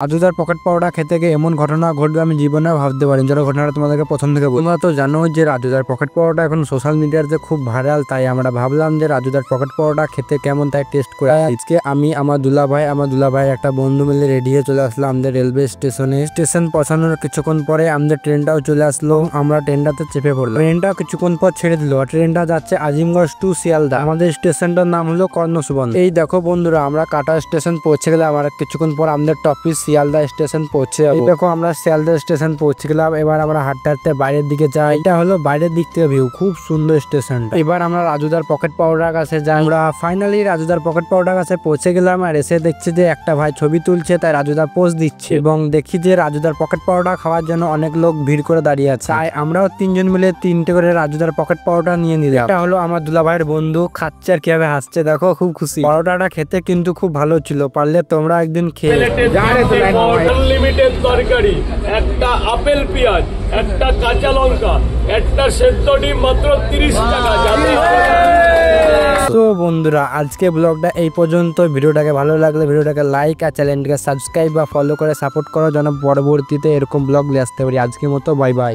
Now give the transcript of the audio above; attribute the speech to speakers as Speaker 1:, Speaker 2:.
Speaker 1: রাজুদার pocket powder খেতে গিয়ে এমন ঘটনা ঘটবে আমি জীবনে ভাবতে পারিনি। যারা ঘটনাটা তোমাদেরকে প্রথম থেকে বলি। তোমরা তো জানো যে রাজুদার পকেট পাউডার এখন সোশ্যাল মিডিয়াতে খুব ভাইরাল, তাই আমরা ভাবলাম যে রাজুদার পকেট পাউডার খেতে কেমন তাই টেস্ট করে। আজকে আমি আমার দুলাভাই একটা বন্ধু মিলে রেডি হয়ে চলে আসলাম আমাদের রেলওয়ে স্টেশনে। স্টেশন পৌঁছানোর কিছুক্ষণ পরে আমাদের ট্রেনটাও চলে আসলো, আমরা ট্রেনটাতে চেপে পড়লাম। ট্রেনটাও কিছুক্ষণ পর ছেড়ে দিল। ট্রেনটা যাচ্ছে আজিমগঞ্জ টু শিয়ালদা। আমাদের স্টেশনটার নাম হলো কর্ণসুবর্ণ। এই দেখো বন্ধুরা, আমরা কাটা স্টেশন পৌঁছে গেলাম। আর কিছুক্ষণ পর আমাদের টপিস শিয়ালদা স্টেশন পৌঁছে যাবো। দেখো আমরা শিয়ালদা স্টেশন পৌঁছে গেলাম। এবার আমরা হাঁটতে হাঁটতে বাইরের দিকে যাই। এটা হলো বাইরের দিক থেকে ভিউ, খুব সুন্দর স্টেশন। এবার আমরা রাজুদার পকেট পাউডার কাছে যাই। আমরা ফাইনালি রাজুদার পকেট পাউডার কাছে পৌঁছে গেলাম। আর এসে দেখছি যে একটা ভাই ছবি তুলছে, তাই রাজুদা পোজ দিচ্ছে। এবং দেখি যে রাজুদার পকেট পাউডার খাওয়ার জন্য অনেক লোক ভিড় করে দাঁড়িয়ে আছে। তাই আমরাও তিনজন মিলে তিনটে করে রাজুদার পকেট পাউডার নিয়ে নিলাম। এটা হলো আমার দুলাভাইয়ের বন্ধু, খাচ্ছে আর কিভাবে হাসছে দেখো, খুব খুশি। পাউডারটা খেতে কিন্তু খুব ভালো ছিল, পারলে তোমরা একদিন খেয়ে।
Speaker 2: আনলিমিটেড তরকারি, একটা আপেল পেঁয়াজ, একটা কাঁচা লঙ্কা, একটা সেদ্ধ ডিম, মাত্র 30 টাকা।
Speaker 1: তো বন্ধুরা, আজকে ব্লগটা এই পর্যন্ত। ভিডিওটাকে ভালো লাগলে ভিডিওটাকে লাইক আর চ্যানেলটাকে সাবস্ক্রাইব বা ফলো করে সাপোর্ট করার জন্য পরবর্তীতে এরকম ব্লগ নিয়ে আসতে পারি। আজকের মতো বাই বাই।